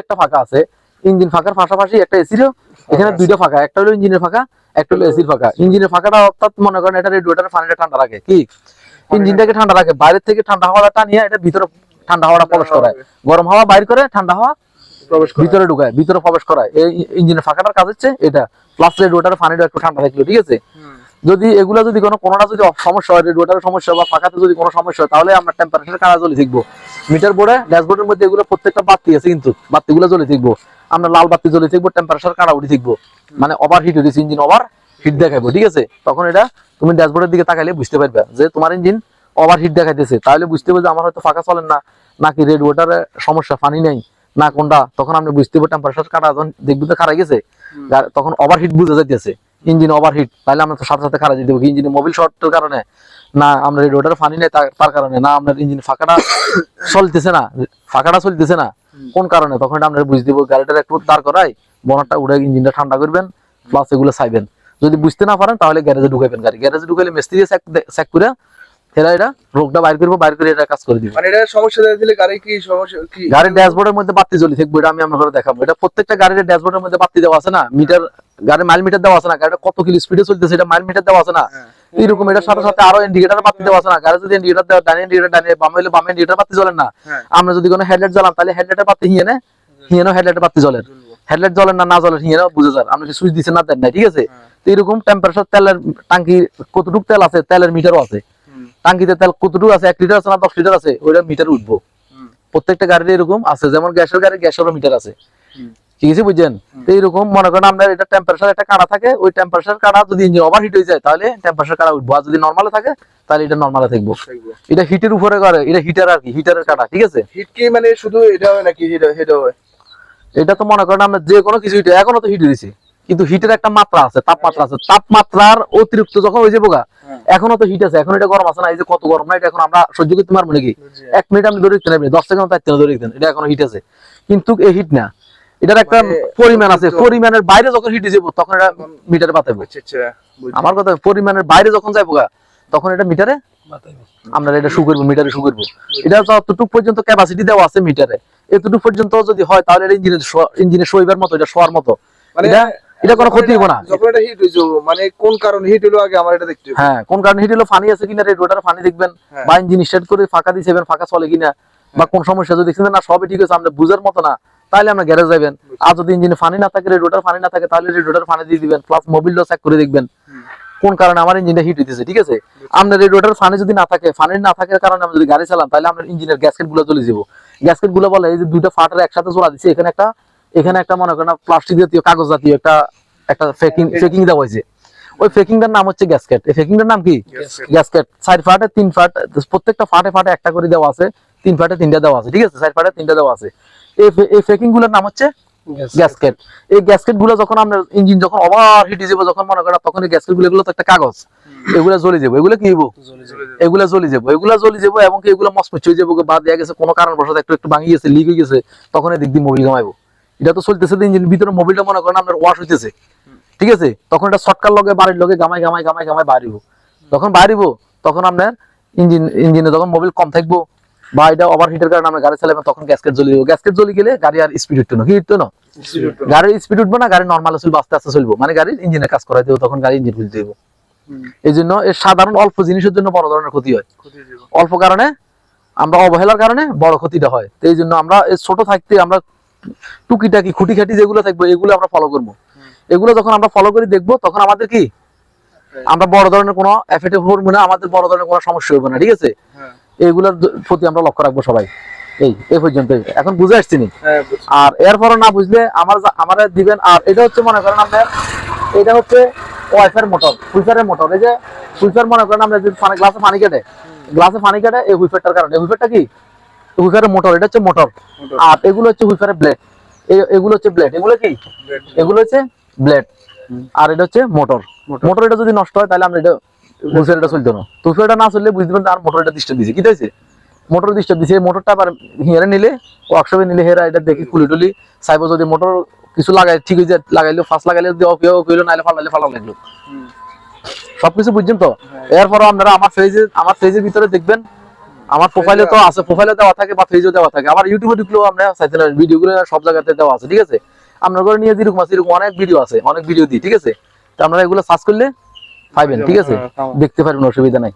একটা ফাঁকা আছে, ইঞ্জিন ফাঁকার পাশাপাশি একটা এসিরও এখানে দুইটা ফাঁকা, একটা হলো ইঞ্জিনের ফাঁকা, একটা হলো এসির ফাঁকা। ইঞ্জিনের ফাঁকাটা অর্থাৎ মনে করেন এটা রেডিয়েটরের পানিটা ঠান্ডা রাখে, কি ইঞ্জিনটাকে ঠান্ডা রাখে, বাইরের থেকে ঠান্ডা হাওয়াটা টানিয়ে এটা ভিতরে ঠান্ডা হাওয়াটা প্রবেশ করায়, গরম হাওয়া বাইর করে ঠান্ডা হাওয়া ভিতরে ঢুকায়, ভিতরে প্রবেশ করায়। এই ইঞ্জিনের ফাঁকাটার কাজ হচ্ছে এটা। প্লাস রেডিয়েটরের পানিটা একটু ঠান্ডা থাকলো, ঠিক আছে। যদি এগুলা যদি কোনোটা যদি সমস্যা হয়, রেডিয়েটরের সমস্যা বা ফাঁকাতে যদি কোনো সমস্যা হয়, তাহলে আমরা টেম্পারেচার কারা জ্বলে থাকবো। মিটার বোর্ডে ড্যাশবোর্ডের মধ্যে এগুলো প্রত্যেকটা বাতি আছে, কিন্তু বাতিগুলো জ্বলে থাকবো। আমরা লাল বাতি জ্বলে থাকবো, টেম্পারেচার কারা উঠে থাকবো, মানে ওভার হিট হয়েছে, ইঞ্জিন ওভার হিট দেখাবো, ঠিক আছে। তখন এটা তুমি ড্যাশবোর্ডের দিকে তাকাইলে বুঝতে পারবে যে তোমার ইঞ্জিন ওভার হিট দেখাইতেছে। তাহলে বুঝতে হবে যে আমার হয়তো ফাঁকা চলেন না, নাকি রেডিয়েটরের সমস্যা, পানি নেই না কোনটা। তখন আপনি বুঝতে পারবো টেম্পারেচার কাটা যখন দেখবো তো খারাপ গেছে, তখন ওভার হিট বুঝা যাইতেছে, ইঞ্জিন ওভার হিট। তাহলে আমরা তো সাথে সাথে খারাপ দিয়ে দেবো, ইঞ্জিনে মোবিল শর্টের কারণে না, আমরা রেডিয়েটরে পানি নেই তার কারণে না, আপনার ইঞ্জিন ফাঁকাটা চলতেছে না, ফাঁকাটা চলতেছে না কোন কারণে, তখন এটা আমরা বুঝতে দেবো। গাড়িটা একটু দাঁড় করাই, বনারটা উড়ে ইঞ্জিনটা ঠান্ডা করবেন, প্লাস এগুলো চাইবেন। যদি বুঝতে না পারেন তাহলে গ্যারেজে ঢুকাইবেন, গাড়ি গ্যারেজে ঢুকাইলে মিস্ত্রি চেক করে ফেরা এটা রোগটা বাইর করবো, বাইর করে এটা কাজ করে দিব। মানে এটা সমস্যা দেখা দিলে গাড়ি কি সমস্যা, কি গাড়ির ড্যাশবোর্ডের মধ্যে বাতি জ্বলি থাকবে, এটা আমি আপনাদের দেখাবো। এটা প্রত্যেকটা গাড়ির ড্যাশবোর্ডের মধ্যে বাতি দেওয়া আছে না, মিটার গাড়ির মাইল মিটার দেওয়া আছে না, গাড়িটা কত কিলো স্পিডে চলতেছে এটা মাইল মিটার দেওয়া আছে না। এইরকম এটার সাথে সাথে আরো ইন্ডিকেটর বাতি দেওয়া আছে না। গাড়ি যদি ইন্ডিকেটর দেওয়া, ডানে ইন্ডিকেটর ডানে, বামে হলে বামে ইন্ডিকেটর বাতি জ্বলেন না। আমরা যদি কোনো হেডলাইট জ্বালাম তাহলে হেডলাইটের বাতি হিয়েনো হেডলাইটের বাতি জ্বলেন, হেডলাইট জ্বলেন না জ্বলেন হিয়েনো বুঝে যান, আপনি সুইচ দিচ্ছেন না দেন না, ঠিক আছে। তো এরকম টেম্পারেচার, তেলের টাঙ্কি কতটুকু তেল আছে, তেলের মিটারও আছে, টাঙ্কিতে তেল কতটুকু আছে, 1 লিটার আছে না 10 লিটার আছে, ওইটা মিটার উঠবো। প্রত্যেকটা গাড়ির এরকম আছে, যেমন গ্যাসের গাড়ি গ্যাসেরও মিটার আছে, ঠিক আছে, বুঝছেন। তো এইরকম মনে করেন আপনার এটা টেম্পারেচার একটা কাটা থাকে, ওই টেম্পারেচার কাটা যদি ইঞ্জিন ওভার হিট হয়ে যায় তাহলে টেম্পারেচার কাটা উঠবো, আর যদি নরমালে থাকে তাহলে এটা নরমালে থাকবো। এটা হিটের উপরে করে, এটা হিটার আর কি, হিটারের কাটা, ঠিক আছে। হিট কি মানে শুধু এটা হয় নাকি হিট হয়? এটা তো মনে করেন আমরা যে কোনো কিছু হিট, এখনো তো হিট হয়েছে, কিন্তু হিটের একটা মাত্রা আছে, তাপমাত্রা আছে, তাপমাত্রার অতিরিক্ত যখন হয়ে যাবো, এখনো তো হিট আছে, এখন এটা গরম আছে না, এই যে কত গরম না, এটা এখন আমরা সহ্য করতে পারবো নাকি? 1 মিনিট আপনি ধরে রাখতে নেবেন, 10 সেকেন্ড তার ধরে রাখতেন, এটা এখনো হিট আছে। কিন্তু এই হিট না, এটার একটা পরিমাণ আছে, পরিমাণের বাইরে যখন হিট যাবো তখন এটা মিটারে বাতাবে। আমার কথা, পরিমাণের বাইরে যখন যাইবো তখন এটা মিটারে আমরা এটা শু করবো, মিটারে শু করবো। এটা যতটুকু পর্যন্ত ক্যাপাসিটি দেওয়া আছে মিটারে, এতটুকু পর্যন্ত যদি হয় তাহলে এটা ইঞ্জিনের শোইবার মতো, এটা শোয়ার মতো, এটা কোনো ক্ষতি হবে না। যখন এটা হিট হইছে মানে কোন কারণে হিট হলো আগে আমার এটা দেখতে হবে। হ্যাঁ, কোন কারণে হিট হলো, পানি আছে কিনা রেডিয়েটরে পানি দেখবেন, বা ইঞ্জিন স্টার্ট করে ফাঁকা দিয়েছেন, ফাঁকা চলে কিনা, বা কোন সমস্যা যদি দেখছেন না সবই ঠিক আছে, আমরা বুঝার মতো না, তাহলে আমরা গ্যারেজ যাবেন। আর যদি ইঞ্জিনে পানি না থাকে, রেডিয়েটর পানি না থাকে, তাহলে রেডিয়েটর পানি দিয়ে দিবেন, প্লাস মোবিলটা চেক করে দেখবেন কোন কারণে আমার ইঞ্জিনটা হিট হইতেছে, ঠিক আছে। আমরা রেডিয়েটর পানি যদি না থাকে, পানি না থাকার কারণে আমরা যদি গাড়ি চালাম, তাহলে আমরা ইঞ্জিনের গ্যাসকেট গুলো জ্বলে যাবো। গ্যাসকেট গুলো বলে এই যে দুইটা ফাটার একসাথে জোড়া দিচ্ছে, এখানে একটা মনে করেন প্লাস্টিক জাতীয়, কাগজ জাতীয় একটা ফেকিং দেওয়া হয়েছে, ওই ফেকিংটার নাম হচ্ছে গ্যাসকেট। এই ফেকিংটার নাম কি? গ্যাসকেট। 4 ফাটে 3 ফাট, প্রত্যেকটা ফাটে ফাটে একটা করে দেওয়া আছে, 3 ফাটে 3টা দেওয়া আছে, ঠিক আছে, 4 ফাটে 3টা দেওয়া আছে। এই ফেকিং গুলোর নাম হচ্ছে গ্যাসকেট। এই গ্যাসকেট গুলো যখন আপনার ইঞ্জিন যখন ওভার হিট হয়ে যাবে, যখন মনে করেন তখন এই গ্যাসকেট গুলো তো একটা কাগজ, এগুলা জ্বলে যাবে, এগুলো কি হইব, এগুলা জ্বলে যাবো, এবং কি এগুলো মচমচ হয়ে যাবো, বা দেয়া গেছে কোনো কারণবশত একটু ভাঙি গেছে, লিক হয়ে গেছে, তখন এই দিক দিয়ে মোবিল ঘামাইবো। এটা তো চলতেছে ইঞ্জিনের ভিতরে, মোবিলটা মনে করেন আপনার ওয়াশ হইতেছে, ঠিক আছে, তখন এটা শর্টকার লগে বাড়ির লগে গামাই বাড়িব, যখন বাড়িব তখন আপনার ইঞ্জিনে যখন মোবিল কম থাকবো, বা এটা ওভার হিটের কারণে আমরা গাড়ি চালাবেন, তখন গ্যাসকেট জ্বলে যাবো। গ্যাসকেট জ্বলে গেলে গাড়ি আর স্পিড উঠতো না, কি উঠতো না, গাড়ির স্পিড উঠবো না, গাড়ি নর্মাল চলবে, আস্তে আস্তে চলবো, মানে গাড়ির ইঞ্জিনের কাজ করাই দেবো, তখন গাড়ি ইঞ্জিন খুলতে দেবো। এই জন্য এর সাধারণ অল্প জিনিসের জন্য বড় ধরনের ক্ষতি হয়, অল্প কারণে আমরা অবহেলার কারণে বড় ক্ষতিটা হয়। তো এই জন্য আমরা ছোট থাকতে আমরা টুকিটাকি খুঁটিখাটি যেগুলো থাকবো এগুলো আমরা ফলো করবো। এগুলো যখন আমরা ফলো করে দেখবো, তখন আমাদের কি, আমরা বড় ধরনের কোনো এফেক্ট পড়বো না, আমাদের বড় ধরনের কোনো সমস্যা হবে না, ঠিক আছে। এইগুলোর প্রতি আমরা লক্ষ্য রাখবো সবাই। এই পর্যন্ত এখন বুঝে আসছি নি। আর এরপরে না বুঝলে আমার দিবেন। আর এটা হচ্ছে মনে করেন আপনার, এটা হচ্ছে ওয়াইফার মোটর, হুইফারের মোটর। এই যে হুইফার মনে করেন আমরা যদি গ্লাসে পানি কাটে, এই হুইফারটার কারণে, হুইফারটা কি, হুইফারের মোটর, এটা হচ্ছে মোটর। আর এগুলো হচ্ছে হুইফারের ব্লেড, এগুলো হচ্ছে ব্লেড, এগুলো কি, এগুলো হচ্ছে ব্লেড। আর এটা হচ্ছে মোটর। এটা যদি নষ্ট হয় তাহলে আমরা এটা হুইফারটা চলতো না, তো হুইফারটা না চললে বুঝতে পারেন আর মোটরটা ডিস্টার্ব দিছে, কি হয়েছে, মোটর ডিস্টার্ব দিছে। মোটরটা আবার হিয়ারে নিলে, ওয়ার্কশপে নিলে হেরা এটা দেখি খুলি টুলি চাইবো, যদি মোটর কিছু লাগাই ঠিক হয়ে যায়, লাগাইলো ফার্স্ট লাগাইলে কইলো, নাইলে ফালাইলে ফালা লাগলো, সবকিছু বুঝছেন তো। এরপরও আপনারা আমার ফেজের ভিতরে দেখবেন আমার প্রোফাইলে তো আছে, প্রোফাইলে দেওয়া থাকে বা পেজে দেওয়া থাকে, আবার ইউটিউবে ঢুকলেও আমরা চাইতে না ভিডিওগুলো সব জায়গাতে দেওয়া আছে, ঠিক আছে। আপনার ঘরে নিয়ে যেরকম আছে এরকম অনেক ভিডিও আছে, অনেক ভিডিও দিই, ঠিক আছে। তো আপনারা এগুলো সার্চ করলে পাইবেন, ঠিক আছে, দেখতে পারবেন, অসুবিধা নাই।